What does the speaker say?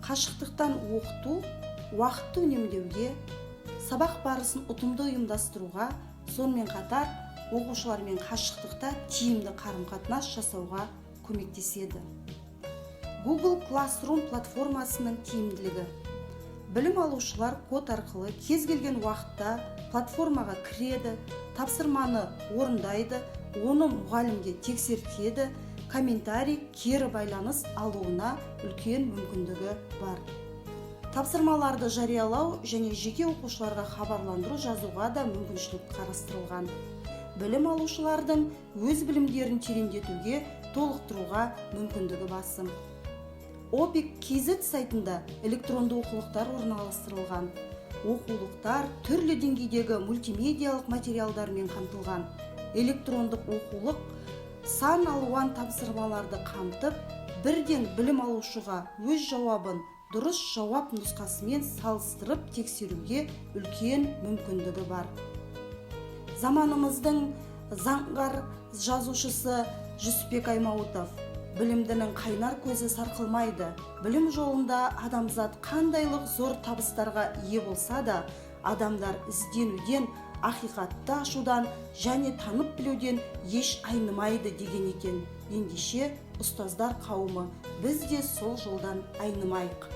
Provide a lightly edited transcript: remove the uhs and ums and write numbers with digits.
қашықтықтан оқыту уақытты үнемдеуге, сабақ барысын ұтымды ұйымдастыруға, сонымен қатар оқушылармен қашықтықта тиімді қарым-қатынас жасауға көмектеседі. Google Classroom платформасының тиімділігі. Білім алушылар код арқылы кез келген уақытта платформаға кіреді, тапсырманы орындайды, оны мұғалімге тексертеді, комментарий, кері байланыс алуына үлкен мүмкіндігі бар. Тапсырмаларды жариялау және жеке оқушыларға хабарландыру жазуға да мүмкіншілік қарастырылған. Білім алушылардың өз білімдерін тереңдетуге, толықтыруға мүмкіндігі басым. OPIC.kz сайтында электронды оқулықтар орналастырылған. Оқулықтар түрлі деңгейдегі мультимедиалық материалдармен қамтылған. Электрондық оқулық сан алуан тапсырмаларды қамтып, бірден білім алушыға өз жауабын дұрыс жауап нұсқасымен салыстырып тексеруге үлкен мүмкіндігі бар. Заманымыздың заңғар жазушысы Жүсіпбек Аймауытов: білімдінің қайнар көзі сарқылмайды. Білім жолында адамзат қандайлық зор табыстарға ие болса да, адамдар ізденуден, ақиқатты ашудан және танып білуден еш айнымайды деген екен. Ендеше ұстаздар қауымы, біз де сол жолдан айнымайық.